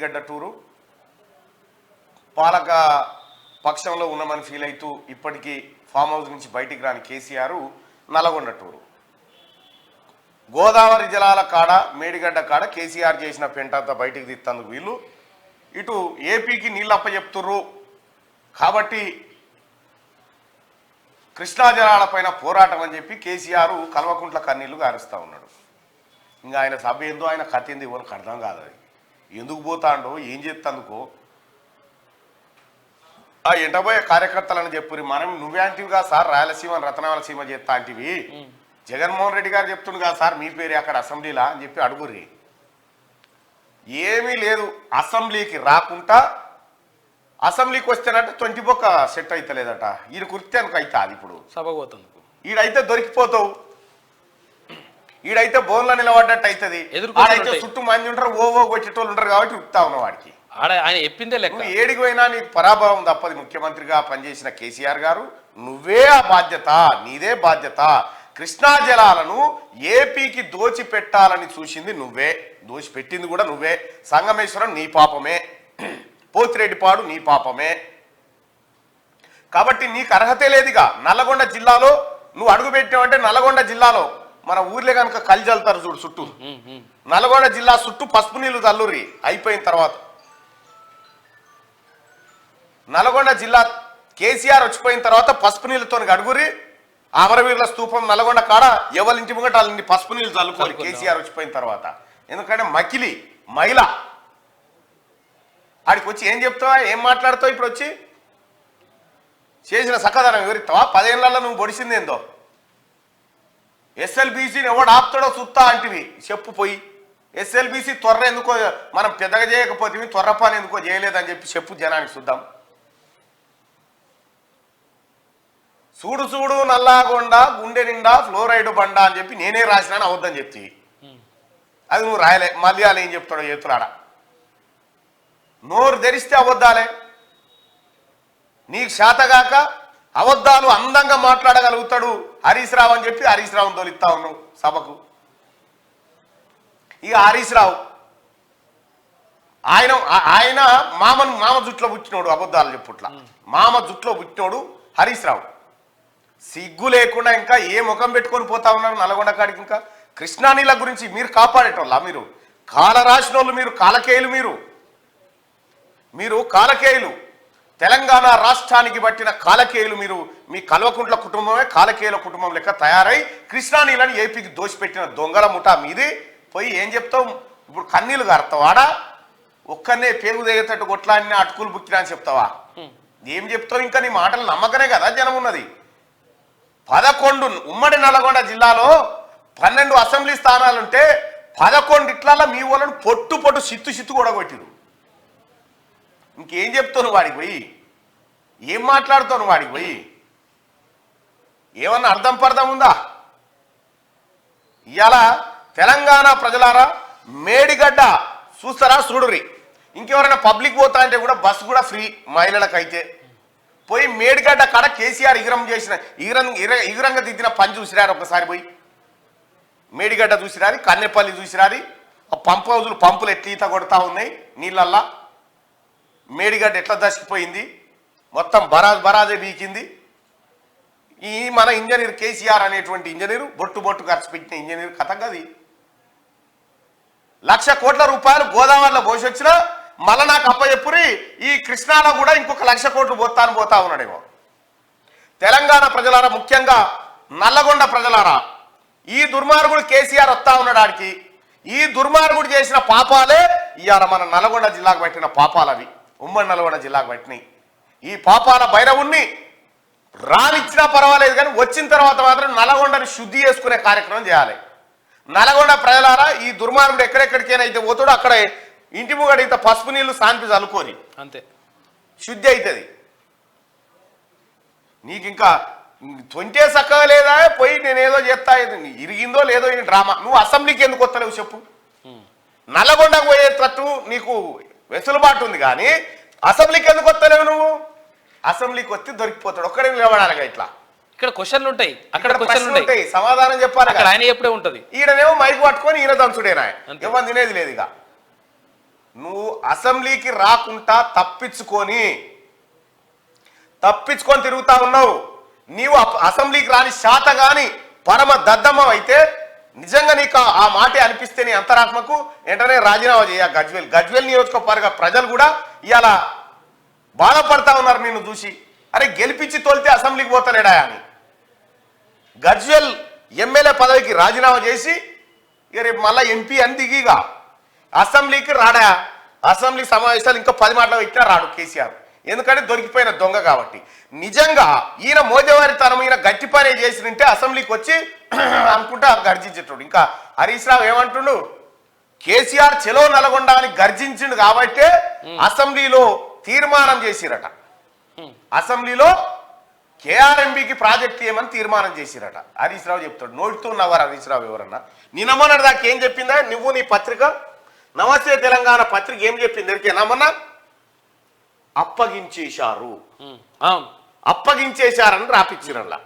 Medigadda tour పాలక పక్షంలో ఉన్నామని ఫీల్ అవుతూ ఇప్పటికీ ఫామ్ హౌస్ నుంచి బయటికి రాని కేసీఆర్ నల్గొండ టూరు. గోదావరి జలాల కాడ మేడిగడ్డ కాడ కేసీఆర్ చేసిన పెంటంతా బయటికి తీస్తందుకు వీళ్ళు ఇటు ఏపీకి నీళ్ళు అప్పచెప్తుర్రు కాబట్టి కృష్ణా జలాలపైన పోరాటం అని చెప్పి కేసీఆర్ కల్వకుంట్ల కన్నీళ్లు గారుస్తూ ఉన్నాడు. ఇంకా ఆయన సభ ఏందో ఆయన కథ ఏందో ఎవరికి అర్థం కాదు. అది ఎందుకు పోతాడో ఏం చేస్తందుకో ఆ ఎంటబోయే కార్యకర్తలను చెప్పురి మనం నువ్వేంటివిగా సార్ రాయలసీమ రతనాల సీమ చేస్తా అంటివి జగన్మోహన్ రెడ్డి గారు చెప్తుండు కదా సార్ మీ పేరు అక్కడ అసెంబ్లీలా అని చెప్పి అడుగుర్రి. ఏమీ లేదు, అసెంబ్లీకి రాకుండా అసెంబ్లీకి వస్తేనంటే 20 బొక్క సెట్ అవుతలేదట. ఈయన కుర్తే అనుకు అవుతా అది ఇప్పుడు సభ పోతుంది. ఈడైతే దొరికిపోతావు, ఈడైతే బోన్లో నిలబడ్డట్టు అవుతుంది. ఆడైతే చుట్టూ మంది ఉంటారు, ఓ కొట్టేటోళ్ళు ఉంటారు కాబట్టి ఉత్తా ఉన్నావు వాడికి. ఆయన చెప్పిందే లెక్క. నువ్వు ఏడికి పోయినా నీకు పరాభవం తప్పది. ముఖ్యమంత్రిగా పనిచేసిన కేసీఆర్ గారు నువ్వే ఆ బాధ్యత, నీదే బాధ్యత. కృష్ణా జలాలను ఏపీకి దోచిపెట్టాలని చూసింది నువ్వే, దోచిపెట్టింది కూడా నువ్వే. సంగమేశ్వరం నీ పాపమే, పోతిరెడ్డిపాడు నీ పాపమే. కాబట్టి నీకు అర్హతే లేదుగా. నల్లగొండ జిల్లాలో నువ్వు అడుగు పెట్టావంటే నల్లగొండ జిల్లాలో మన ఊర్లే కనుక కలి చల్లుతారు చూడు చుట్టూ, నల్గొండ జిల్లా చుట్టూ పసుపు నీళ్లు తల్లుర్రి. అయిపోయిన తర్వాత నల్గొండ జిల్లా కేసీఆర్ వచ్చిపోయిన తర్వాత పసుపు నీళ్ళతో అడుగురి. అమరవీరుల స్తూపం నల్గొండ కాడ ఎవరింటి ముంగట వాళ్ళని పసుపు నీళ్ళు చల్లుకోవాలి కేసీఆర్ వచ్చిపోయిన తర్వాత. ఎందుకంటే మకిలి మహిళ ఆడికి వచ్చి ఏం చెప్తావా, ఏం మాట్లాడతావు? ఇప్పుడు వచ్చి చేసిన సకదనం వివరిస్తావా? 10 ఏళ్లలో నువ్వు పొడిసిందేందో. ఎస్ఎల్బీసీని ఎవడు ఆపుతాడో సుత్తా అంటివి చెప్పు పోయి. ఎస్ఎల్బీసీ త్వర ఎందుకో మనం పెద్దగా చేయకపోతే త్వర పని ఎందుకో చేయలేదని చెప్పి చెప్పు జనానికి చూద్దాం. చూడు చూడు నల్లాగొండ గుండె నిండా ఫ్లోరైడ్ బండ అని చెప్పి నేనే రాసినాను అవద్దని చెప్తి. అది నువ్వు రాయలే. మళ్ళీ వాళ్ళు ఏం చెప్తాడో చేతులాడ. నోరు తెరిస్తే అబద్ధాలే. నీకు శాతగాక అబద్ధాలు అందంగా మాట్లాడగలుగుతాడు హరీష్ రావు అని చెప్పి హరీష్ రావుని తోలిస్తా ఉన్నావు సభకు. ఇక హరీష్ రావు ఆయన మామ జుట్లో పుట్టినోడు, అబద్ధాలు చెప్పుట్లా మామ జుట్లో పుట్టినోడు హరీష్ రావు. సిగ్గు లేకుండా ఇంకా ఏ ముఖం పెట్టుకొని పోతా ఉన్నారు నల్గొండ కాడికి. ఇంకా కృష్ణా నీళ్ళ గురించి మీరు కాపాడేటోళ్ళ? మీరు కాల రాసిన వాళ్ళు, మీరు కాలకేయులు, మీరు కాలకేయులు. తెలంగాణ రాష్ట్రానికి పట్టిన కాలకేయులు మీరు. మీ కల్వకుంట్ల కుటుంబమే కాలకేయుల కుటుంబం లెక్క తయారై కృష్ణా నీళ్ళని ఏపీకి దోషిపెట్టిన దొంగల ముఠా మీది. పోయి ఏం చెప్తావు ఇప్పుడు? కన్నీళ్ళు గారుతావాడా? ఒక్కనే పేగు దిగేటట్టు కొట్లాడిన అటుకులు బుక్కినా అని చెప్తావా? ఏం చెప్తావు? ఇంకా నీ మాటలు నమ్మకనే కదా జనం ఉన్నది. 11 ఉమ్మడి నల్గొండ జిల్లాలో 12 అసెంబ్లీ స్థానాలుంటే 11 ఇట్లలో మీ వాళ్ళను పొట్టు సిత్తు కూడా కొట్టిరు. ఇంకేం చెప్తాను వాడికి పోయి? ఏం మాట్లాడుతాను వాడికి పోయి? ఏమన్నా అర్థం పర్థం ఉందా? ఇవాళ తెలంగాణ ప్రజలారా మేడిగడ్డ చూస్తారా చూడురి. ఇంకెవరైనా పబ్లిక్ పోతా అంటే కూడా బస్సు కూడా ఫ్రీ మహిళలకైతే. పోయి మేడిగడ్డ కాడ కేసీఆర్ ఇగురంగా దిద్దిన పని చూసిరారు ఒకసారి. పోయి మేడిగడ్డ చూసిరారి, కన్నెపల్లి చూసిరారి. ఆ పంప్ హౌజులు పంపులు ఎట్లా ఈత కొడతా ఉన్నాయి నీళ్ళల్లా. మేడిగడ్డ ఎట్లా దసిపోయింది, మొత్తం బరాజే బీకింది. ఈ మన ఇంజనీర్ కేసీఆర్ అనేటువంటి ఇంజనీరు బొట్టు ఖర్చు పెట్టిన ఇంజనీర్ కథ గది. 1,00,000 కోట్ల రూపాయలు గోదావరిలో పోసి వచ్చినా మళ్ళా నాకు అప్పచెప్పురి ఈ కృష్ణాలో కూడా ఇంకొక 1,00,000 కోట్లు పోతా ఉన్నాడేమో. తెలంగాణ ప్రజలారా, ముఖ్యంగా నల్లగొండ ప్రజలారా, ఈ దుర్మార్గుడు కేసీఆర్ వస్తా ఉన్నాడు ఆడికి. ఈ దుర్మార్గుడు చేసిన పాపాలే ఇవాళ మన నల్గొండ జిల్లాకు పట్టిన పాపాలు. అవి ఉమ్మడి నల్గొండ జిల్లాకు పట్టినాయి. ఈ పాపాల భైరవుణ్ణి రానిచ్చినా పర్వాలేదు కానీ వచ్చిన తర్వాత మాత్రం నల్గొండని శుద్ధి చేసుకునే కార్యక్రమం చేయాలి. నల్గొండ ప్రజలారా, ఈ దుర్మార్గుడు ఎక్కడెక్కడికైనా అయితే పోతాడో అక్కడ ఇంటి ముంగడ ఇంత పసుపు నీళ్లు శాంతి చల్లుకొని అంతే శుద్ధి అవుతుంది. నీకు ఇంకా 20 చక్కగా లేదా పోయి నేనేదో చేస్తా, ఇరిగిందో లేదో ఈ డ్రామా. నువ్వు అసెంబ్లీకి ఎందుకు వస్తలేవు చెప్పు? నల్లగొండకు పోయేటట్టు నీకు వెసులుబాటు ఉంది కానీ అసెంబ్లీకి ఎందుకు వస్తలేవు నువ్వు? అసెంబ్లీకి వస్తే దొరికిపోతాడు, ఒక్కడే నిలబడాలిగా. ఇట్లా ఇక్కడ క్వశ్చన్లు ఉంటాయి, అక్కడ క్వశ్చన్లు ఉంటాయి, సమాధానం చెప్పాలి. ఆయన ఎప్పుడే ఉంటుంది. ఈయననేమో మైకు పట్టుకొని ఈయన దంచుడేనా, ఎవరు తినేది లేదు. ఇక నువ్వు అసెంబ్లీకి రాకుండా తప్పించుకొని తిరుగుతా ఉన్నావు. నీవు అసెంబ్లీకి రాని శాత గాని పరమ దద్దమ్మ అయితే నిజంగా నీకు ఆ మాట అనిపిస్తే నీ అంతరాత్మకు వెంటనే రాజీనామా చేయ. గజ్వేల్ నియోజకవర్గ ప్రజలు కూడా ఇవాళ బాధపడతా ఉన్నారు నిన్ను చూసి. అరే గెలిపించి తోలితే అసెంబ్లీకి పోతలేడా అని. గజ్వేల్ ఎమ్మెల్యే పదవికి రాజీనామా చేసి ఇక రేపు మళ్ళీ ఎంపీ అని దిగిగా అసెంబ్లీకి రాడా. అసెంబ్లీ సమావేశాలు ఇంకా 10 మాటలు ఇట్లా రాడు కేసీఆర్. ఎందుకంటే దొరికిపోయిన దొంగ కాబట్టి. నిజంగా ఈయన మోజవారితనం ఈయన గట్టి పనే చేసినంటే అసెంబ్లీకి వచ్చి అనుకుంటా గర్జించేటోడు. ఇంకా హరీష్ రావు ఏమంటుండు, కేసీఆర్ చెలో నల్గొండ అని గర్జించిండు కాబట్టే అసెంబ్లీలో తీర్మానం చేసిరట. అసెంబ్లీలో కేఆర్ఎంబికి ప్రాజెక్ట్ ఏమని తీర్మానం చేసిరట. హరీష్ రావు చెప్తాడు. నోటితో ఉన్నవారు హరీష్ రావు ఎవరన్నా. నిన్నమన్నాడు దాకా ఏం చెప్పిందా నువ్వు నీ పత్రిక నమస్తే తెలంగాణ పత్రిక ఏం చెప్పింది ఎరికేనామన్నా? అప్పగించేశారని రాపిచ్చిరల్లా.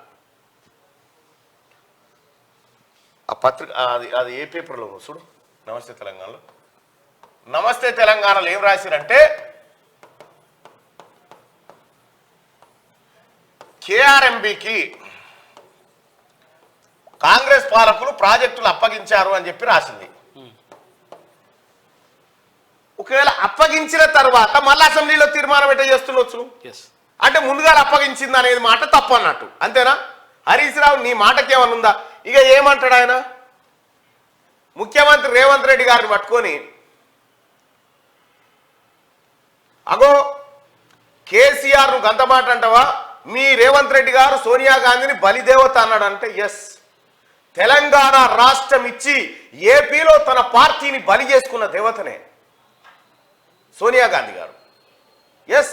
ఆ పత్రిక అది ఏ పేపర్లో చూడు. నమస్తే తెలంగాణలో ఏం రాసిరంటే కేఆర్ఎంబికి కాంగ్రెస్ పాలకులు ప్రాజెక్టులు అప్పగించారు అని చెప్పి రాసింది. ఒకవేళ అప్పగించిన తర్వాత మళ్ళీ అసెంబ్లీలో తీర్మానం ఎట్లా చేస్తుండొచ్చు? అంటే ముందుగా అప్పగించింది అనేది మాట తప్పు అన్నట్టు, అంతేనా? హరీష్ రావు నీ మాటకేమన్నా ఉందా? ఇక ఏమంటాడు ఆయన? ముఖ్యమంత్రి రేవంత్ రెడ్డి గారిని పట్టుకొని అగో కేసీఆర్ ను గంత మాట అంటావా? మీ రేవంత్ రెడ్డి గారు సోనియా గాంధీని బలిదేవత అన్నాడంటే ఎస్, తెలంగాణ రాష్ట్రం ఇచ్చి ఏపీలో తన పార్టీని బలి చేసుకున్న దేవతనే సోనియా గాంధీ గారు. ఎస్,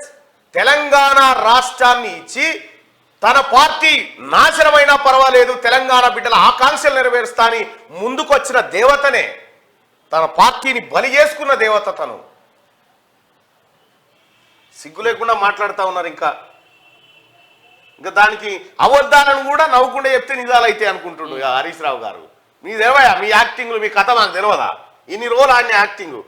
తెలంగాణ రాష్ట్రాన్ని ఇచ్చి తన పార్టీ నాశనమైనా పర్వాలేదు తెలంగాణ బిడ్డల ఆకాంక్షలు నెరవేరుస్తా అని ముందుకొచ్చిన దేవతనే, తన పార్టీని బలి చేసుకున్న దేవత తను. సిగ్గు లేకుండా మాట్లాడుతూ ఉన్నారు. ఇంకా దానికి అబద్ధాలను కూడా నవ్వకుండా చెప్తే నిజాలైతే అనుకుంటుండు హరీష్ రావు గారు. మీ తెలివయా మీ యాక్టింగ్లు, మీ కథ మాకు తెలియదా? ఇన్ని రోజులు ఆడిన యాక్టింగ్